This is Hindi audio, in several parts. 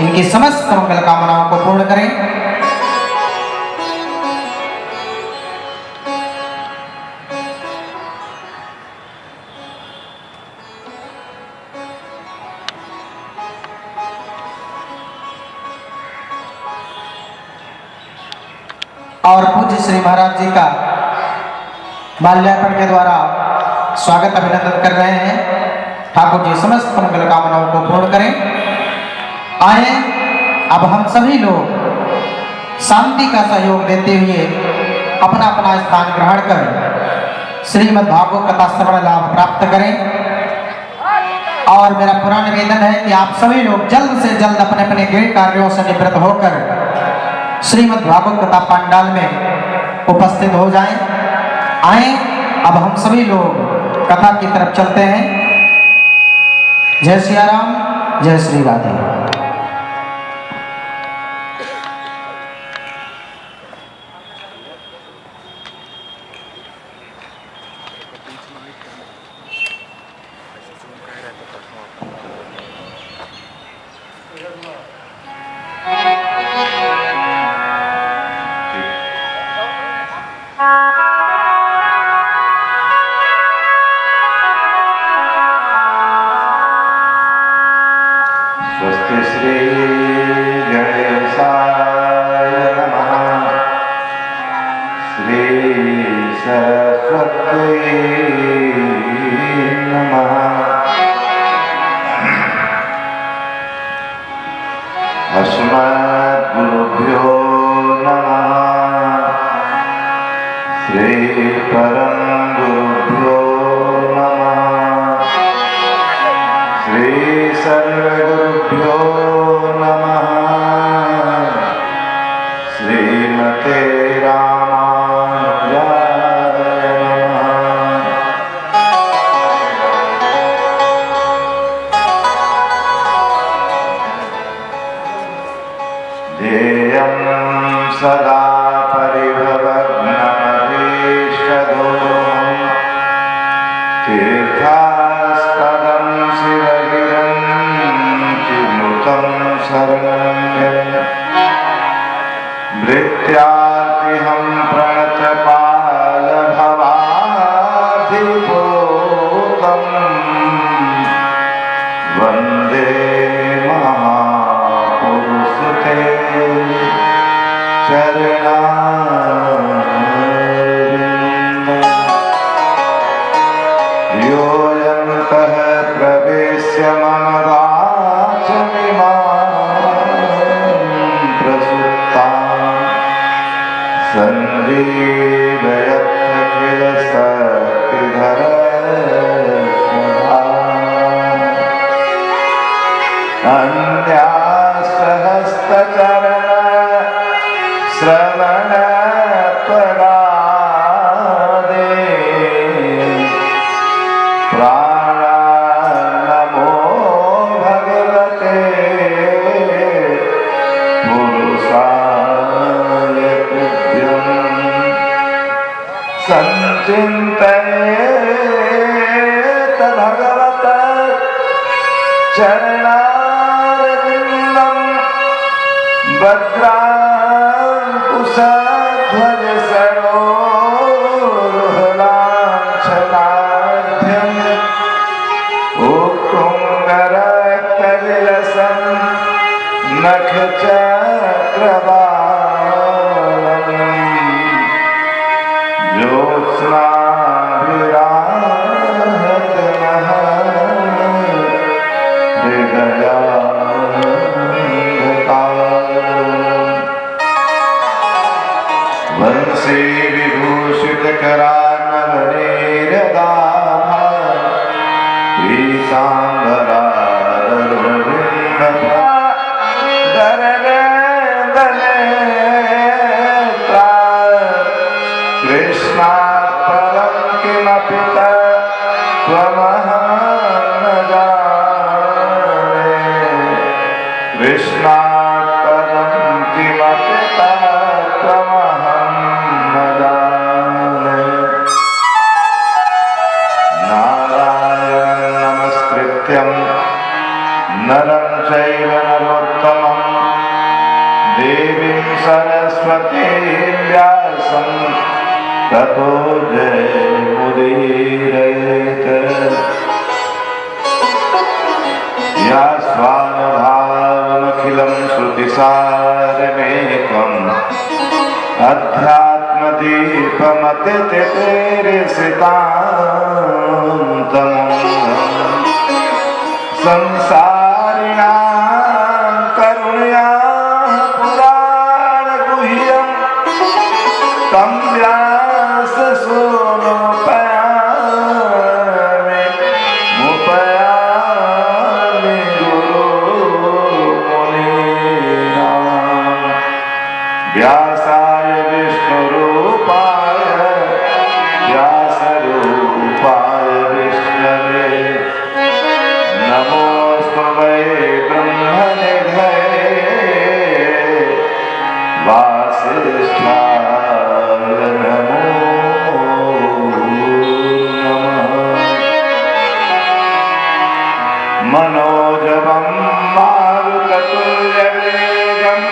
इनकी समस्त मंगल कामनाओं को पूर्ण करें। और पूज्य श्री महाराज जी का माल्यार्पण के द्वारा स्वागत अभिनंदन कर रहे हैं। ठाकुर जी समस्त मंगल कामनाओं को पूर्ण करें। आए अब हम सभी लोग शांति का सहयोग देते हुए अपना अपना स्थान ग्रहण कर श्रीमद् भागवत कथा श्रवण लाभ प्राप्त करें। और मेरा पूरा निवेदन है कि आप सभी लोग जल्द से जल्द अपने अपने गृह कार्यों से निवृत्त होकर श्रीमद् भागवत कथा पंडाल में उपस्थित हो जाएं। आए अब हम सभी लोग कथा की तरफ चलते हैं। जय सिया राम, जय श्री राधे। अस्मद्गुरुभ्यो नमः। श्री परम गुरुभ्यो नमः। श्री सर्वगुरुभ्यो नमः। श्रीमते रामानुजाय नमः। ध्येयं सदा परिभवग्नमभीष्टदोषं तीर्थास्पदं शिवगिरञ्चिनुतं शरणं भृत्यार्तिहं प्रणतपालभवाधिभूतं वन्दे महापुरुषते चरणारविन्दम्। योऽयन्तः प्रवेश्य मम वाचमिमां प्रसुप्तां सञ्जीवयत् किल शक्तिधरस्वधाम्। अन्यासहस्तचरण श्रवणत्वगादे प्राणान्नमो भगवते पुरुषाय तुभ्यम्। सञ्चिन्तयेत भगवत चरणारविन्दं भद्राङ्कुशध्वज सरोरुहलाञ्छनाढ्यम् उत्तुङ्गरक्तविलसन् नखचक्रवालम् ज्योत्स्नाभिराहतनः वंशी विभूषित करार्णवनेरदाभा पीताम्बरारुणविन्दप्रा दरवेन्दनेत्रा कृष्णात्परं किमपि त्वमहं न जाने। कृष्णात्परं किमपि त्वमहं न जाने। नारायणं नमस्कृत्यं नरं चैव नरोत्तमं देवीं सरस्वतीं व्यासं ततो जयमुदीरयेत्। या स्वानुभावमखिलं श्रुतिसारमेकम् अध्यात्मदीपमतितेरसितान्तमूलम् संसारिणां करुण्याः पुराणगुह्यं तं व्याससूनुपयामि मुपयामि गुरुमुनीनाम्। व्यासाय विष्णुरूपाय व्यासरूपाय विष्णवे नमोऽस्तु वै ब्रह्मनिधये वासिष्ठाय नमो नमः। मनोजवं मारुततुल्यवेगं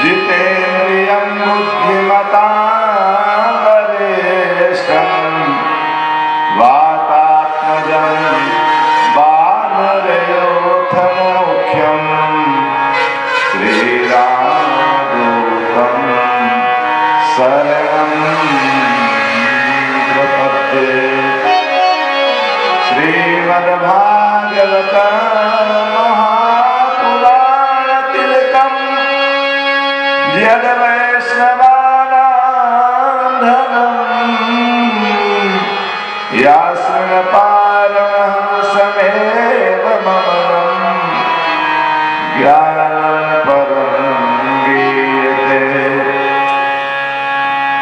जितेन्द्रियं बुद्धिमतां वरिष्ठं वातात्मजं वानरयोथमुख्यं श्रीरामदूतं शरणं प्रपद्ये। श्रीमद्भागवत महापुराणतिलकम् यद्वैष्णवानां धर्मम् यास्मिन्पारमहंसमेव ममनं ज्ञानं परं गीयते।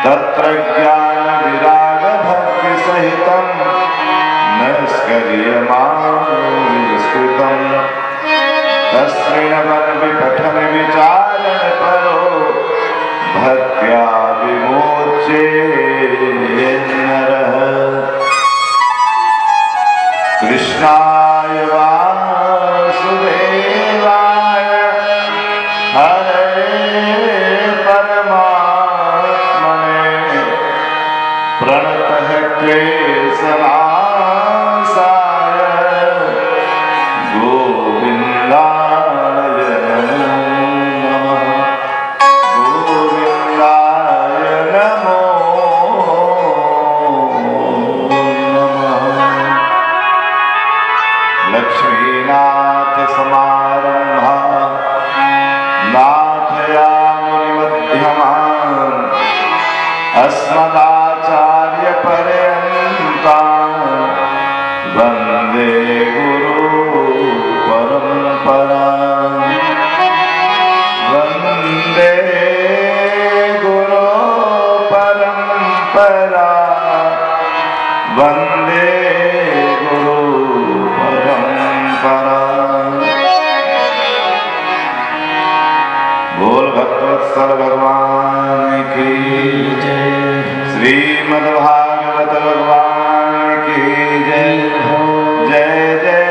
तत्र ज्ञानविरागभक्तिसहितं नैष्कर्म्यमाविष्कृतं तस्मिन् विचारणपरो भक्त्या विमोचेत् नरः। कृष्णाय वासुदेवाय हरे परमात्मने प्रणतः क्लेशनाशाय गोविन्दाय नमो गोविन्दाय नमो नमः। लक्ष्मीनाथसमारम्भां नाथयामुनिमध्यमाम् अस्मदाचार्यपर्यन्तां वन्दे गुरुपरम्पराम्। वन्दे गुरुपरम्परा वन्दे गुरुपरम्परा। बोल भक्तवत्सल भगवान की जय। श्रीमद्भागवत भगवान की जय। जय जय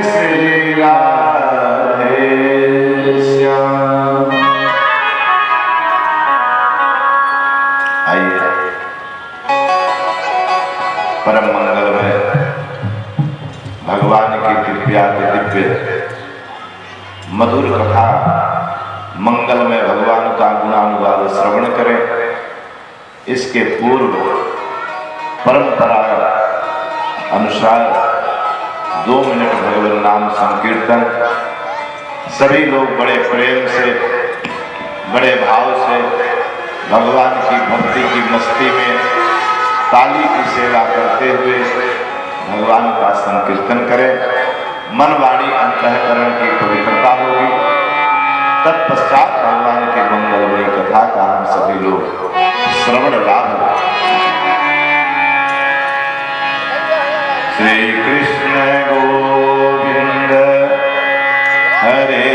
श्री राधे श्याम। आइए परम मंगलमय भगवान की कृपया के दिव्य मधुर कथा मंगलमय भगवान का गुणानुवाद श्रवण करें। इसके पूर्व परंपरा अनुसार 2 मिनट भगवान नाम संकीर्तन सभी लोग बड़े प्रेम से बड़े भाव से भगवान की भक्ति की मस्ती में ताली की सेवा करते हुए भगवान का संकीर्तन करें। मन वाणी अंतःकरण की पवित्रता होगी। तत्पश्चात भगवान की मंगलमयी कथा का हम सभी लोग श्रवण लाभ। श्री कृष्ण गोविंद हरे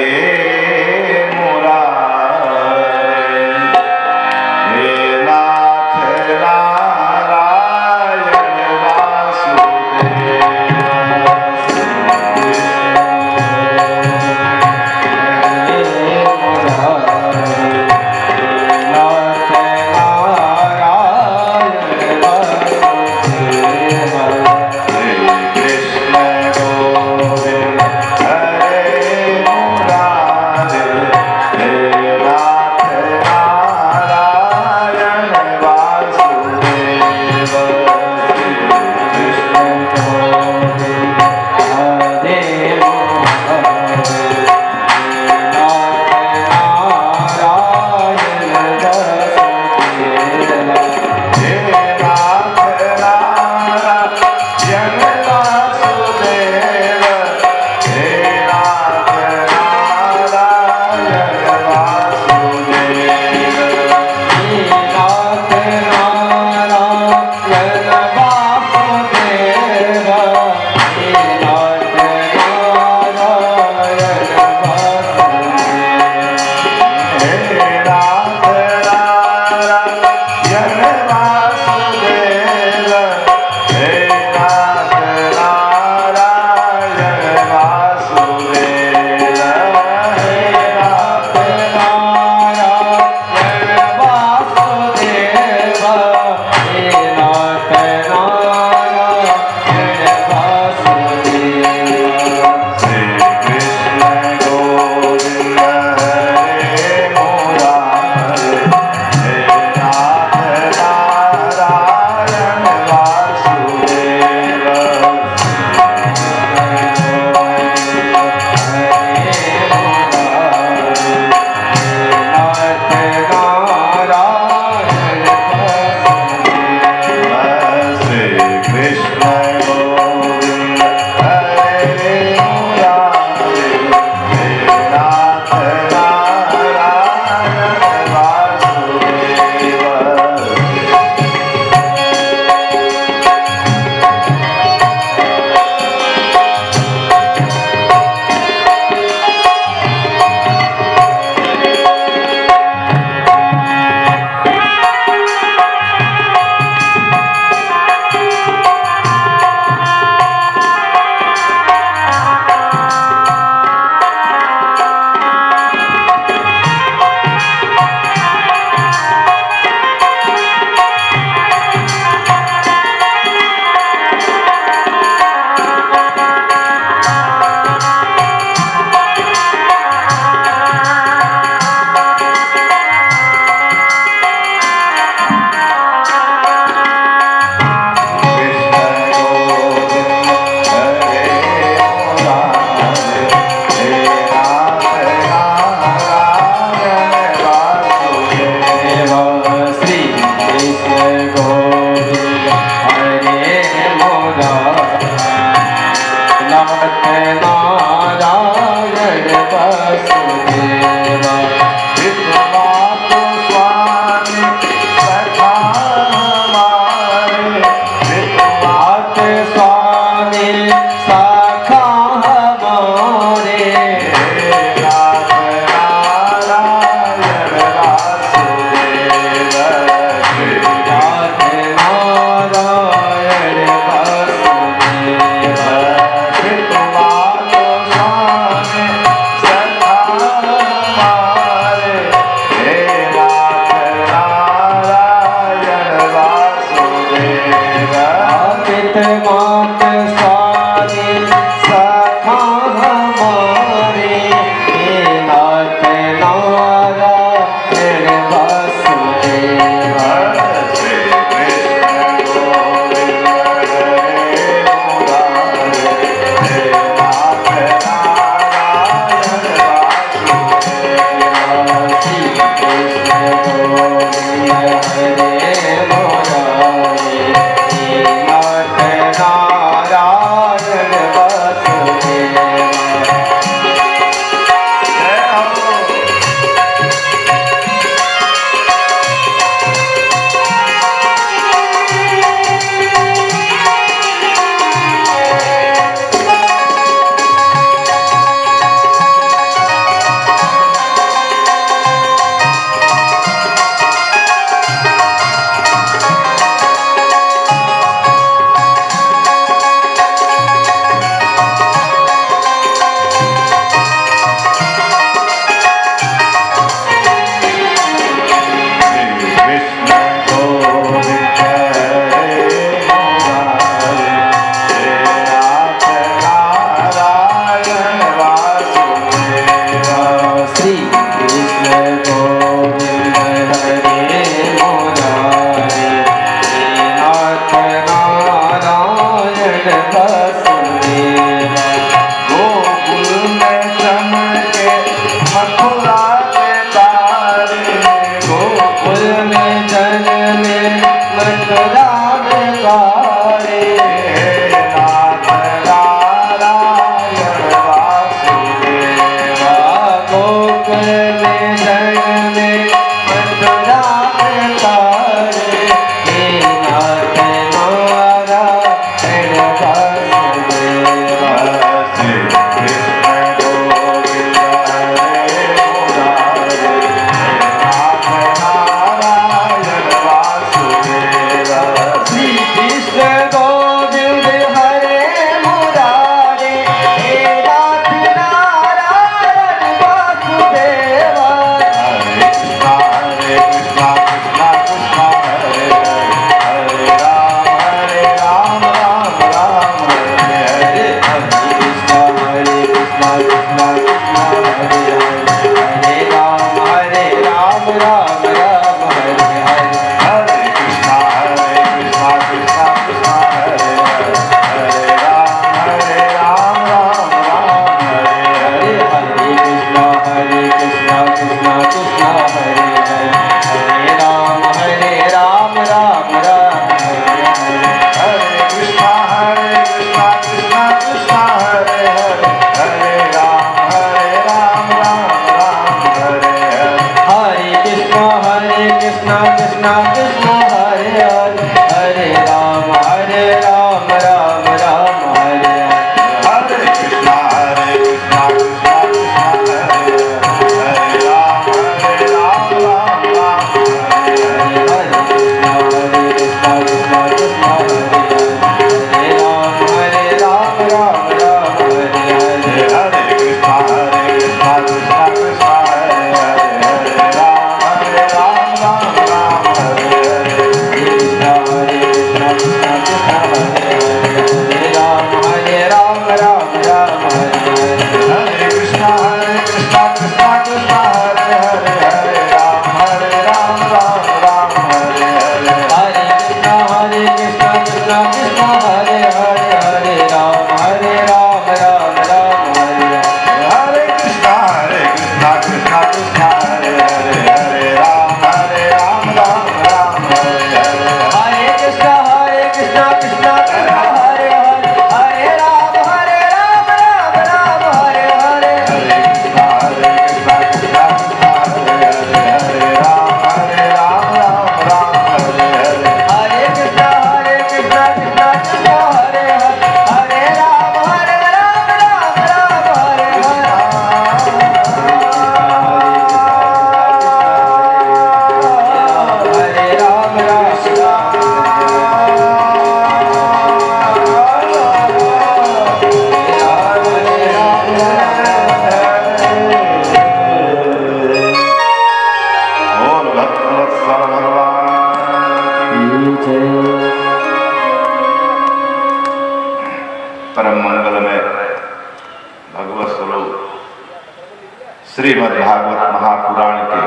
श्रीमद्भागवत महापुराण के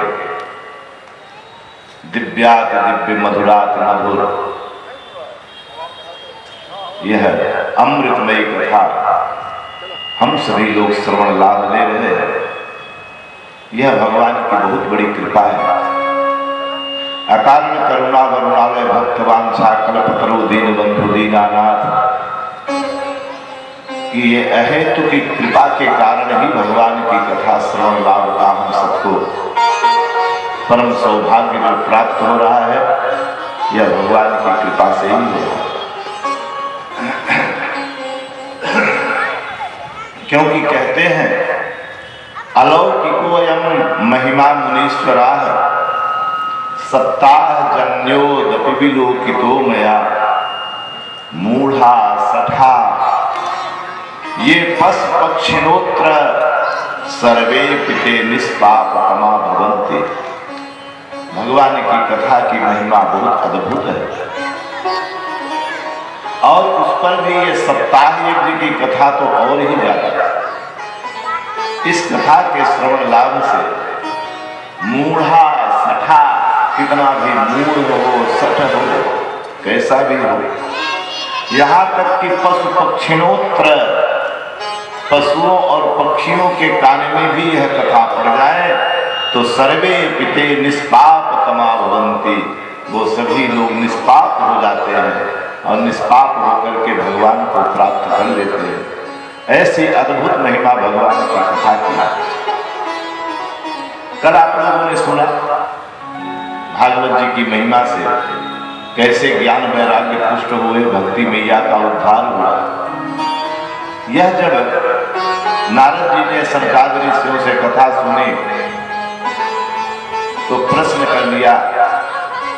दिव्याति दिव्य मधुराति मधुर यह अमृतमयी कथा हम सभी लोग श्रवण लाभ ले रहे हैं। यह भगवान की बहुत बड़ी कृपा है। अकारण करुणा वरुणालय भक्तवान कल्पतरु दीन बंधु दीनानाथ कि ये अहेतु की कृपा के कारण ही भगवान की कथा श्रवण लाभ का हम सबको परम सौभाग्य जो प्राप्त हो रहा है, यह भगवान की कृपा से ही है। क्योंकि कहते हैं अलौकिकोऽयं महिमा मुनीश्वराः सप्ताह जन्योदपि विलोकितो मया मूढ़ा सठा ये पश पक्षिणोत्र सर्वे पिते निष्पापतमा भवन्ति। भगवान की कथा की महिमा बहुत अद्भुत है और उस पर भी ये सप्ताह यज्ञ की कथा तो और ही ज्यादा। इस कथा के श्रवण लाभ से मूढ़ा सठा, कितना भी मूढ़ हो सठ हो कैसा भी हो, यहाँ तक कि पशु पक्षिणोत्र पशुओं और पक्षियों के कान में भी यह कथा पड़ जाए तो सर्वे पिते निष्पाप तमा भवन्ति, वो सभी लोग निष्पाप हो जाते हैं और निष्पाप होकर के भगवान को प्राप्त कर लेते हैं। ऐसी अद्भुत महिमा भगवान की कथा की। कल आप लोगों ने सुना भागवत जी की महिमा से कैसे ज्ञान वैराग्य पुष्ट हुए, भक्ति मैया का उद्धार हुआ। यह जब नारद जी ने सनकादि ऋषियों से कथा सुनी तो प्रश्न कर लिया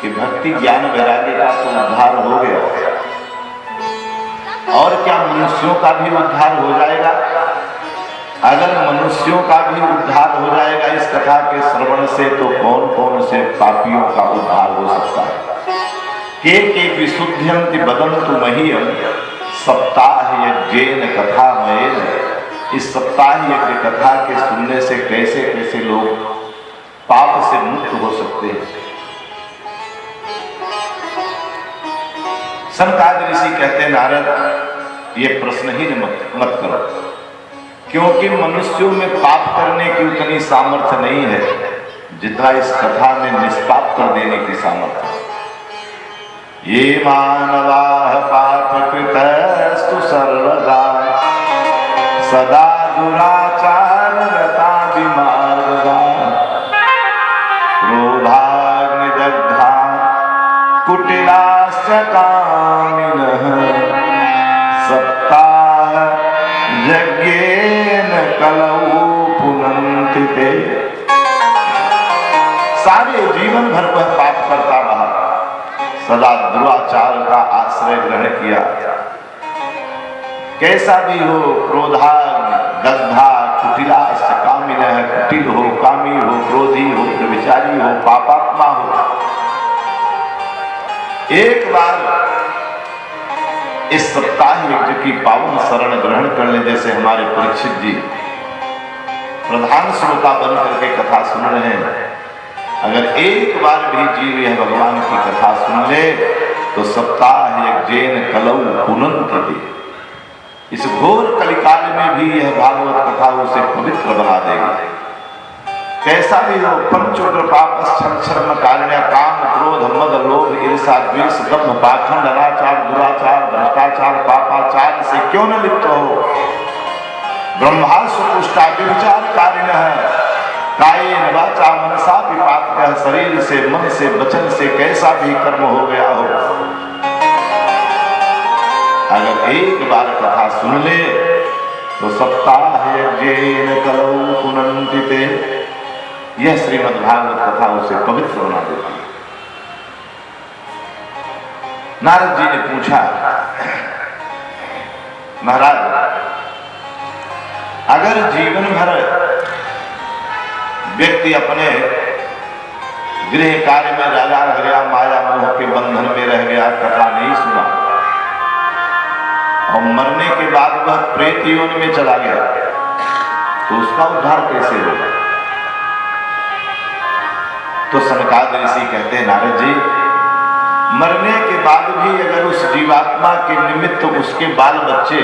कि भक्ति ज्ञान वैराग्य का तो उद्धार हो गया, और क्या मनुष्यों का भी उद्धार हो जाएगा? अगर मनुष्यों का भी उद्धार हो जाएगा इस कथा के श्रवण से, तो कौन कौन से पापियों का उद्धार हो सकता है? के विशुद्ध्यन्ति वदन्तु मह्यं सप्ताह यज्ञेन कथा मयेन। इस सप्ताह यज्ञ कथा के सुनने से कैसे कैसे लोग पाप से मुक्त हो सकते हैं। सनकादि ऋषि कहते हैं नारद ये प्रश्न ही मत करो, क्योंकि मनुष्यों में पाप करने की उतनी सामर्थ्य नहीं है जितना इस कथा में निष्पाप कर देने की सामर्थ्य है। ये मानवाः पापकृतस्तु सर्वदा सदा दुराचाररता विमार्गा क्रोधाग्निदग्धा कुटिलाश्च कामिनः सप्ताह यज्ञेन कलौ पुनन्ति ते। सारे जीवन भर वह पाप करता रहा, सदा दुराचार का आश्रय ग्रहण किया। कैसा भी हो, क्रोधाग्नि दग्धा कुटिलाश्च कामिनः, कुटिल हो, कामी हो, क्रोधी हो, व्यभिचारी हो, पापात्मा हो, एक बार इस सप्ताह यज्ञ की पावन शरण ग्रहण कर ले। जैसे हमारे परीक्षित जी प्रधान श्रोता बन करके कथा सुन रहे हैं, अगर एक बार भी जीव यह भगवान की कथा सुन ले तो सप्ताह यज्ञेन कलौ पुनन्ति। इस घोर कलिकाल में भी यह भागवत कथा उसे पवित्र बना देगी। कैसा भी हो, पंचोग्र पापश्चर्म कारुण्य काम क्रोध मद लोभ ईर्षा द्वेष दम्भ पाखंड अनाचार दुराचार भ्रष्टाचार पापाचार से क्यों न लिप्त हो। ब्रह्मास्त्र पुष्टा व्यभिचार कारिणः कायेन वाचा मनसा विपाक, शरीर से मन से वचन से कैसा भी कर्म हो गया हो, अगर एक बार कथा सुन ले तो सप्ताह यज्ञेन कलौ पुनन्ति ते। यह श्रीमद् भागवत कथा उसे पवित्र बना देती है। नारद जी ने पूछा, महाराज अगर जीवन भर व्यक्ति अपने गृह कार्य में लगा रह गया, माया मोह के बंधन में रह गया, कथा नहीं सुना और मरने के बाद वह प्रेत योनि में चला गया, तो उसका उद्धार कैसे होगा? तो सनकादिक ऋषि कहते हैं, नारद जी, मरने के बाद भी अगर उस जीवात्मा के निमित्त उसके बाल बच्चे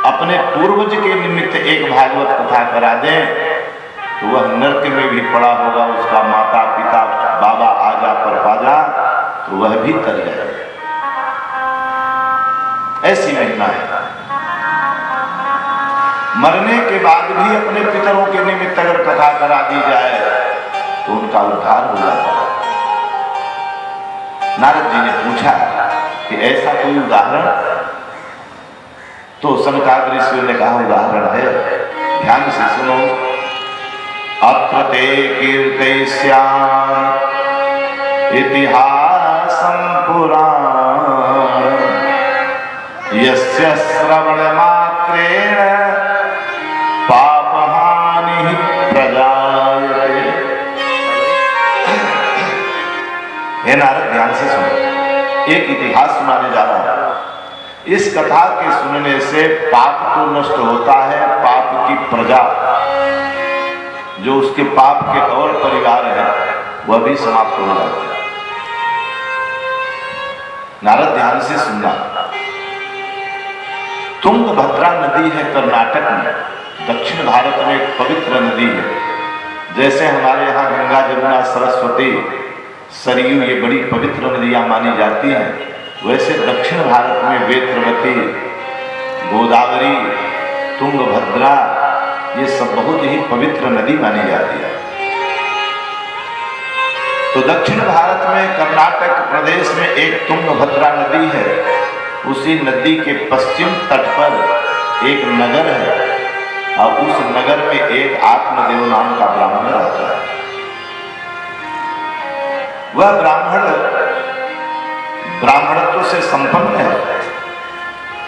अपने पूर्वज के निमित्त एक भागवत कथा करा दें तो वह नरक में भी पड़ा होगा, उसका माता पिता बाबा आजा पर पाजा तो वह भी तर जाए। ऐसी महिमा है। मरने के बाद भी अपने पितरों के निमित्त अगर कथा करा दी जाए तो उनका उद्धार हो जाता है। नारद जी ने पूछा कि ऐसा कोई उदाहरण? तो सनकादिक ऋषियों ने कहा, उदाहरण है, ध्यान से सुनो। अत्र ते कीर्तयिष्यामि इतिहासं पुराणं यस्य श्रवणमात्रेण पापहानिः प्रजायते। हे नारद, ध्यान से सुनो, एक इतिहास सुनाने जा रहा हूं। इस कथा के सुनने से पाप तो नष्ट होता है, पाप की प्रजा, जो उसके पाप के और परिवार है, वह भी समाप्त हो जाता है। नारद, ध्यान से सुनना। तुंगभद्रा नदी है कर्नाटक में, दक्षिण भारत में एक पवित्र नदी है। जैसे हमारे यहाँ गंगा, जमुना, सरस्वती, सरयू ये बड़ी पवित्र नदियां मानी जाती हैं, वैसे दक्षिण भारत में वेत्रवती, गोदावरी, तुंगभद्रा ये सब बहुत ही पवित्र नदी मानी जाती है। तो दक्षिण भारत में कर्नाटक प्रदेश में एक तुंगभद्रा नदी है। उसी नदी के पश्चिम तट पर एक नगर है और उस नगर में एक आत्मदेव नाम का ब्राह्मण रहता है। वह ब्राह्मण ब्राह्मणत्व से संपन्न है,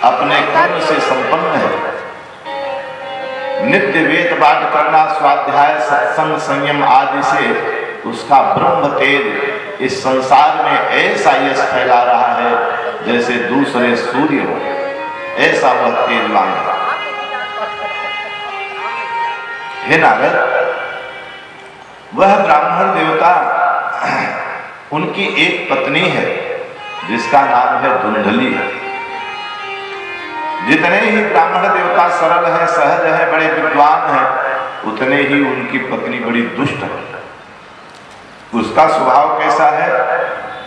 अपने कर्म से संपन्न है। नित्य वेद पाठ करना, स्वाध्याय, सत्संग, संयम आदि से उसका ब्रह्म तेज इस संसार में ऐसा यश फैला रहा है जैसे दूसरे सूर्य हो, ऐसा वह तेजवान है। हे नारद, वह ब्राह्मण देवता, उनकी एक पत्नी है जिसका नाम है धुंधली। जितने ही ब्राह्मण देवता सरल है, सहज है, बड़े विद्वान है, उतने ही उनकी पत्नी बड़ी दुष्ट है। उसका स्वभाव कैसा है?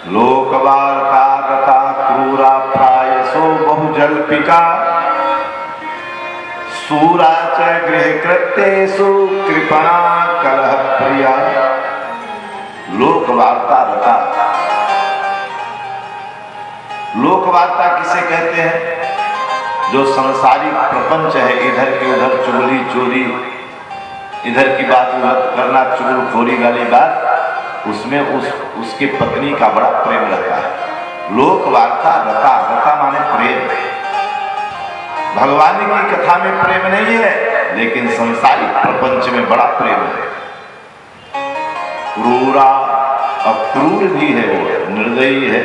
लोकवार्ता रता क्रूरा प्रायसो बहुजल्पिका सूरा च गृहकृत्येषु कृपणा कलह प्रिया। लोकवार्ता रता, लोकवार्ता किसे कहते हैं? जो संसारिक प्रपंच है, इधर की उधर चुगली चोरी, इधर की बात उधर करना, चुगलखोरी गाली बात, उसमें उसकी पत्नी का बड़ा प्रेम रहता है। लोकवार्ता रता, रता माने प्रेम। भगवान की कथा में प्रेम नहीं है, लेकिन संसारिक प्रपंच में बड़ा प्रेम है। क्रूरा, अक्रूर भी है, वो निर्दयी है।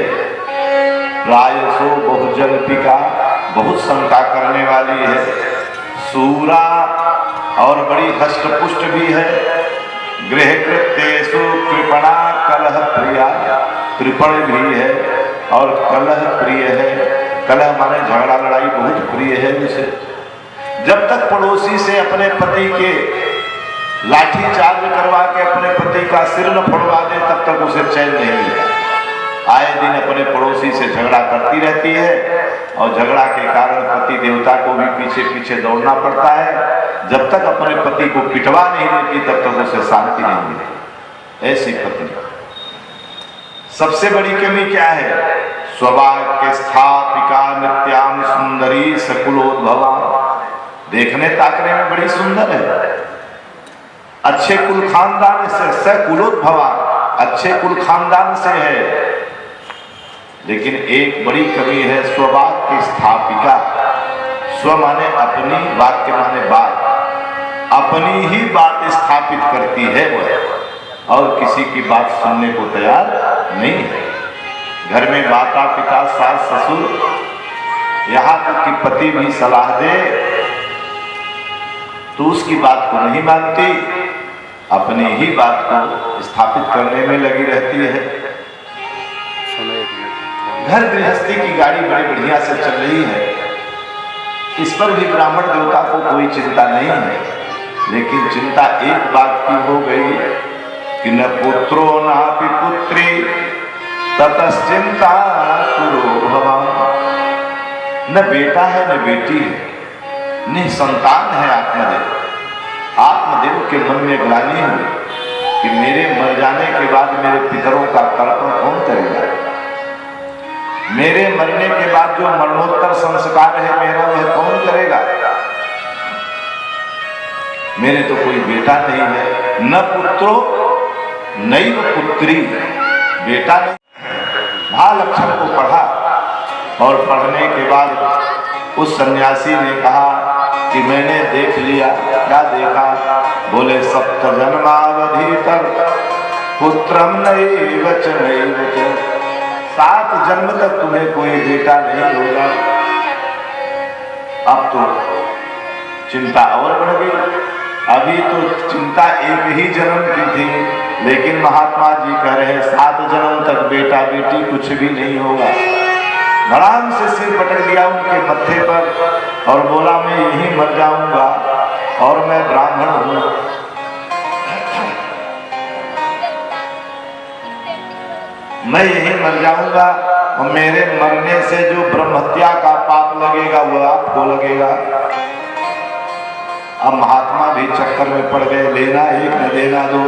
प्रायसो बहुजल्पिका, बहुत शंका करने वाली है। सूरा, और बड़ी हष्टपुष्ट भी है। गृहकृत्येषु कृपणा कलह प्रिया, कृपण भी है और कलह प्रिय है। कलह माने झगड़ा लड़ाई बहुत प्रिय है उसे। जब तक पड़ोसी से अपने पति के लाठी चार्ज करवा के अपने पति का सिर न फोड़वा दे, तब तक उसे चैन नहीं मिलता। आए दिन अपने पड़ोसी से झगड़ा करती रहती है और झगड़ा के कारण पति देवता को भी पीछे पीछे दौड़ना पड़ता है। जब तक अपने पति को पिटवा नहीं देती, तब तक उसे शांति नहीं मिलती। ऐसी पत्नी। सबसे बड़ी कमी क्या है? स्वभाग्य स्थापिका नित्याम सुंदरी सकुलोद्भवा। देखने ताकने में बड़ी सुंदर है, अच्छे कुल खानदान से, सकुलोद्भवा, अच्छे कुल खानदान से है। लेकिन एक बड़ी कमी है, स्ववाक्य स्थापिका। स्व माने अपनी, वाक्य माने बात, अपनी ही बात स्थापित करती है वह, और किसी की बात सुनने को तैयार नहीं है। घर में माता पिता सास ससुर, यहाँ तक कि पति भी सलाह दे तो उसकी बात को नहीं मानती। अपनी ही बात को स्थापित करने में लगी रहती है। घर गृहस्थी की गाड़ी बड़ी बढ़िया से चल रही है, इस पर भी ब्राह्मण देवता को कोई चिंता नहीं है, लेकिन चिंता एक बात की हो गई कि न पुत्रो नापि पुत्री ततश्चिंता कुरो भवान्। न बेटा है न बेटी है, निसंतान है आत्मदेव। आत्मदेव के मन में ग्लानि हुई कि मेरे मर जाने के बाद मेरे पितरों का तर्पण कौन करेगा, मेरे मरने के बाद जो मरणोत्तर संस्कार है मेरा वह कौन करेगा। मेरे तो कोई बेटा नहीं है, न पुत्रो नैव पुत्री, बेटा नहीं। भाल अक्षर को पढ़ा और पढ़ने के बाद उस सन्यासी ने कहा कि मैंने देख लिया। क्या देखा? बोले सप्त जन्मावधि तक पुत्रम नैव च नैव च, 7 जन्म तक तुम्हें कोई बेटा नहीं होगा। अब तो चिंता और बढ़ गई। अभी तो चिंता एक ही जन्म की थी, लेकिन महात्मा जी कह रहे 7 जन्म तक बेटा बेटी कुछ भी नहीं होगा। धड़ाम से सिर पटक दिया उनके मत्थे पर और बोला मैं यहीं मर जाऊंगा और मैं ब्राह्मण हूं। मैं यहीं मर जाऊंगा और मेरे मरने से जो ब्रह्महत्या का पाप लगेगा वह आपको लगेगा। अब महात्मा भी चक्कर में पड़ गए, लेना एक न देना दो।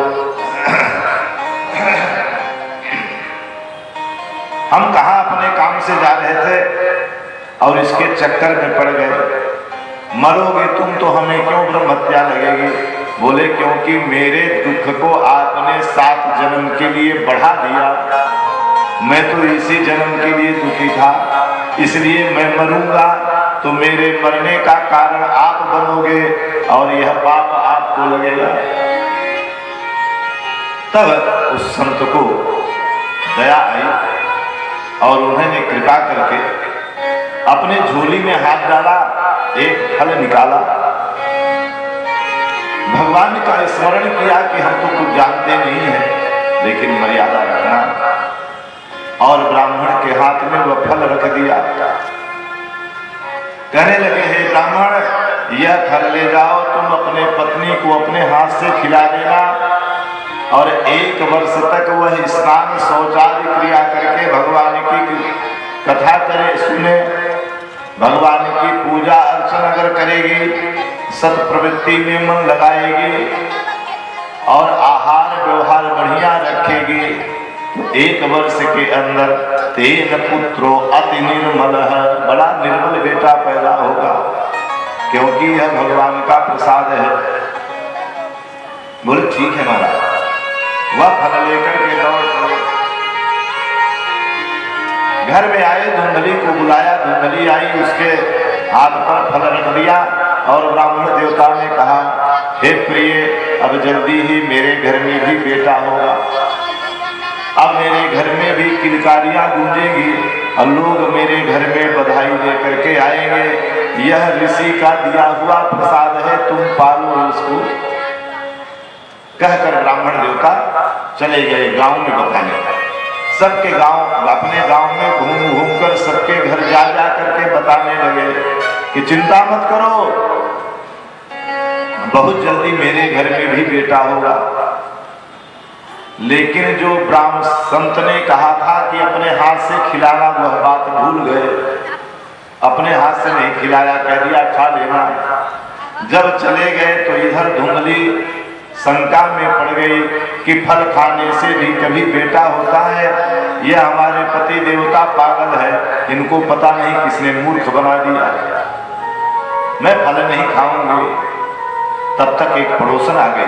हम कहा अपने काम से जा रहे थे और इसके चक्कर में पड़ गए। मरोगे तुम तो हमें क्यों ब्रह्महत्या लगेगी? बोले क्योंकि मेरे दुख को आपने 7 जन्म के लिए बढ़ा दिया। मैं तो इसी जन्म के लिए दुखी था, इसलिए मैं मरूंगा तो मेरे मरने का कारण आप बनोगे और यह पाप आपको लगेगा। तब उस संत को दया आई और उन्होंने कृपा करके अपने झोली में हाथ डाला, एक फल निकाला, भगवान का स्मरण किया कि हम तो कुछ जानते नहीं हैं, लेकिन मर्यादा रखना, और ब्राह्मण के हाथ में वह फल रख दिया। कहने लगे हे ब्राह्मण, यह फल ले जाओ, तुम अपने पत्नी को अपने हाथ से खिला देना और 1 वर्ष तक वह स्नान शौचादि क्रिया करके भगवान की कथा करे, सुने, भगवान की पूजा अर्चना अगर करेगी, सत प्रवृत्ति में मन लगाएगी और आहार व्यवहार बढ़िया रखेगी, तो 1 वर्ष के अंदर तेन पुत्रो अति निर्मल, बड़ा निर्मल बेटा पैदा होगा, क्योंकि यह भगवान का प्रसाद है। बोले ठीक है महाराज। वह फल लेकर के दौड़ पड़े, घर में आए, धुंधली को बुलाया, धुंधली आई, उसके हाथ पर फल रख दिया और ब्राह्मण देवता ने कहा हे प्रिय, अब जल्दी ही मेरे घर में भी बेटा होगा, अब मेरे घर में भी किलकारियां गूंजेगी और लोग मेरे घर में बधाई लेकर के आएंगे। यह ऋषि का दिया हुआ प्रसाद है, तुम पालो उसको। कहकर ब्राह्मण देवता चले गए गांव में बताने। सबके गांव, अपने गांव में घूम घूम कर सबके घर जा जा करके बताने लगे कि चिंता मत करो, बहुत जल्दी मेरे घर में भी बेटा होगा। लेकिन जो ब्राह्मण संत ने कहा था कि अपने हाथ से खिलाना, वह बात भूल गए, अपने हाथ से नहीं खिलाया, कह दिया खा लेना। जब चले गए तो इधर धुंधली शंका में पड़ गई कि फल खाने से भी कभी बेटा होता है, यह हमारे पति देवता पागल है, इनको पता नहीं किसने मूर्ख बना दिया, मैं फल नहीं खाऊंगी। तब तक एक पड़ोसन आ गई,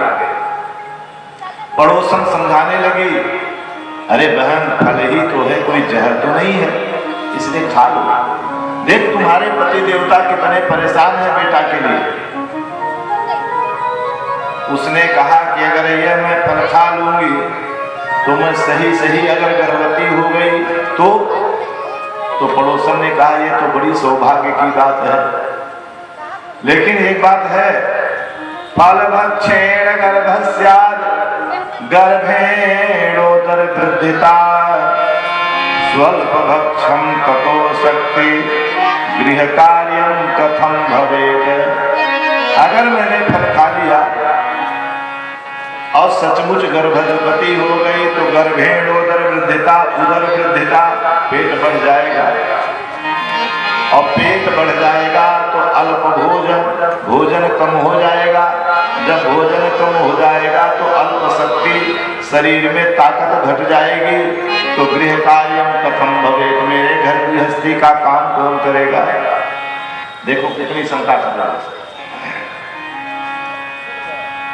पड़ोसन समझाने लगी, अरे बहन फल ही तो है, कोई जहर तो नहीं है, इसलिए खा लो। देख तुम्हारे पति देवता कितने परेशान है बेटा के लिए। उसने कहा कि अगर यह मैं फल खा लूंगी तो मैं सही सही अगर गर्भवती हो गई तो पड़ोसन ने कहा यह तो बड़ी सौभाग्य की बात है, लेकिन एक बात है, फल भक्षेण गर्भस्यात् गर्भेणोदर वृद्धिता स्वल्प भक्षम ततो शक्ति गृह कार्यम कथम भवेत। अगर मैंने फल खा लिया और सचमुच गर्भवती हो गई तो गर्भेणोदर वृद्धिता, उदर वृद्धिता, पेट बढ़ जाएगा और पेट बढ़ जाएगा तो अल्प भोजन कम हो जाएगा। जब भोजन कम हो जाएगा तो अल्प शक्ति, शरीर में ताकत घट जाएगी तो गृह कार्यम कथम भवेत, मेरे घर गृहस्थी का काम कौन करेगा। देखो कितनी शंका कर रहा है।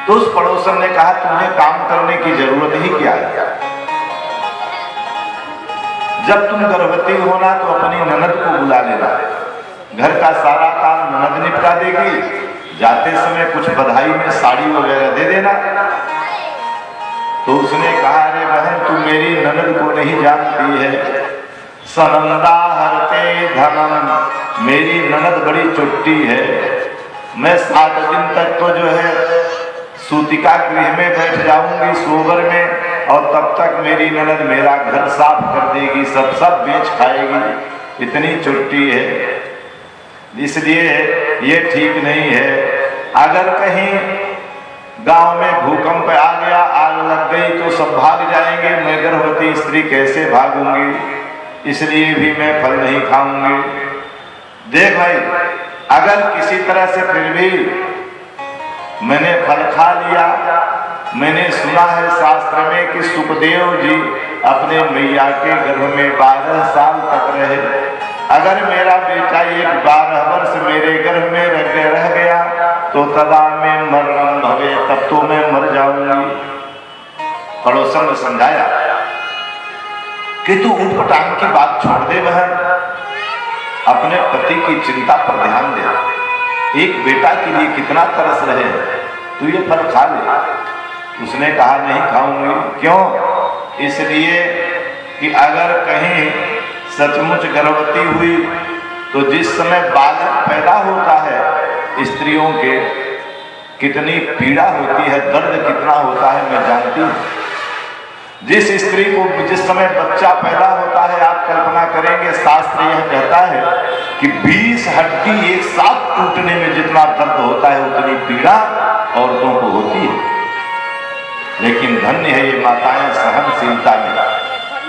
तो उस पड़ोसन ने कहा तुम्हें काम करने की जरूरत ही क्या है, जब तुम गर्भवती होना तो अपनी ननद को बुला लेना, घर का सारा काम ननद निपटा देगी, जाते समय कुछ बधाई में साड़ी वगैरह दे देना। तो उसने कहा अरे बहन तू मेरी ननद को नहीं जानती है, सनंदा हरते धनम, मेरी ननद बड़ी चुट्टी है। मैं 7 दिन तक तो जो है सूतिका गृह में बैठ जाऊंगी सोबर में, और तब तक मेरी ननद मेरा घर साफ कर देगी, सब बेच खाएगी, इतनी चुट्टी है, इसलिए ये ठीक नहीं है। अगर कहीं गांव में भूकंप आ गया, आग लग गई तो सब भाग जाएंगे, मैं गर्भवती स्त्री कैसे भागूंगी, इसलिए भी मैं फल नहीं खाऊंगी। देख भाई, अगर किसी तरह से फिर भी मैंने फल खा लिया, मैंने सुना है शास्त्र में कि सुखदेव जी अपने मैया के गर्भ में 12 साल तक रहे। अगर मेरा बेटा एक 12 वर्ष मेरे गर्भ में रह गया तो तदा में मरणम भवे, तब तो मैं मर जाऊंगी। पड़ोसन ने समझाया कि तू ऊटपटांग की बात छोड़ दे बहन, अपने पति की चिंता पर ध्यान दे। एक बेटा के लिए कितना तरस रहे, तू ये फल खा ले। उसने कहा नहीं खाऊंगी। क्यों? इसलिए कि अगर कहीं सचमुच गर्भवती हुई तो जिस समय बालक पैदा होता है स्त्रियों के कितनी पीड़ा होती है, दर्द कितना होता है मैं जानती हूँ। जिस स्त्री को जिस समय बच्चा पैदा होता है, आप कल्पना करेंगे, शास्त्र यह कहता है कि 20 हड्डी एक साथ टूटने में जितना दर्द होता है उतनी पीड़ा औरतों को होती है। लेकिन धन्य है ये माताएं सहनशीलता में,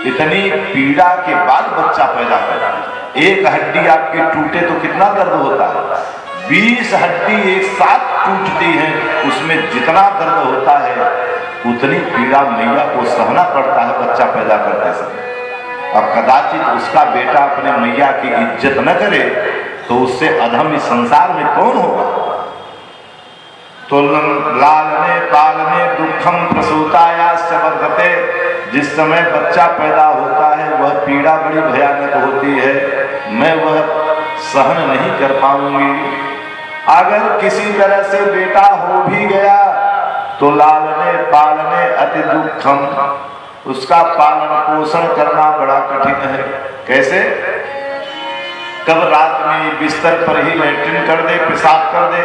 इतनी पीड़ा के बाद बच्चा पैदा करता है। एक हड्डी आपकी टूटे तो कितना दर्द होता है, 20 हड्डी एक साथ टूटती है, उसमें जितना दर्द होता है उतनी पीड़ा मैया को सहना पड़ता है बच्चा पैदा करते समय। अब कदाचित उसका बेटा अपने मैया की इज्जत न करे तो उससे अधम इस संसार में कौन होगा। तो लालने पालने दुखम प्रसूताया वर्धते, जिस समय बच्चा पैदा होता है वह पीड़ा बड़ी भयानक होती है, मैं वह सहन नहीं कर पाऊंगी। अगर किसी तरह से बेटा हो भी गया तो लालने पालने अति दुखम, उसका पालन पोषण करना बड़ा कठिन है। कैसे? कब रात में बिस्तर पर ही लैट्रिन कर दे, पेशाब कर दे,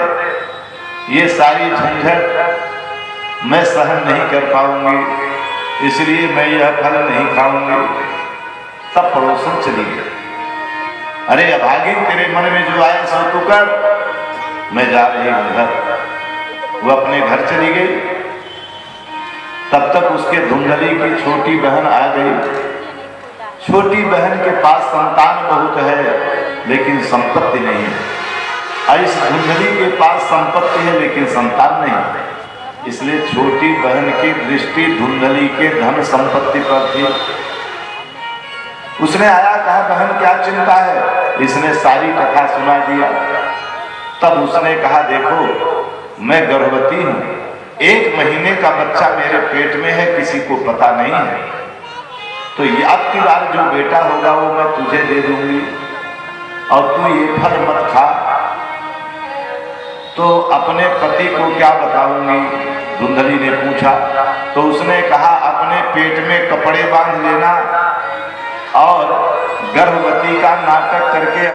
ये सारी झंझट मैं सहन नहीं कर पाऊंगी, इसलिए मैं यह फल नहीं खाऊंगी। तब पड़ोसन चली गई। अरे अभागिन, तेरे मन में जो आए सो तू कर, मैं जा रही हूं घर। वो अपने घर चली गई। तब तक उसके धुंधली की छोटी बहन आ गई। छोटी बहन के पास संतान बहुत है लेकिन संपत्ति नहीं है। इस धुंधली के पास संपत्ति है लेकिन संतान नहीं है, इसलिए छोटी बहन की दृष्टि धुंधली के धन संपत्ति पर थी। उसने आया, कहा बहन क्या चिंता है? इसने सारी कथा सुना दिया। तब उसने कहा देखो मैं गर्भवती हूं, 1 महीने का बच्चा मेरे पेट में है, किसी को पता नहीं है, तो अब की बार जो बेटा होगा वो मैं तुझे दे दूंगी और तू ये फल मत खा। तो अपने पति को क्या बताऊंगी? धुंधली ने पूछा। तो उसने कहा अपने पेट में कपड़े बांध लेना और गर्भवती का नाटक करके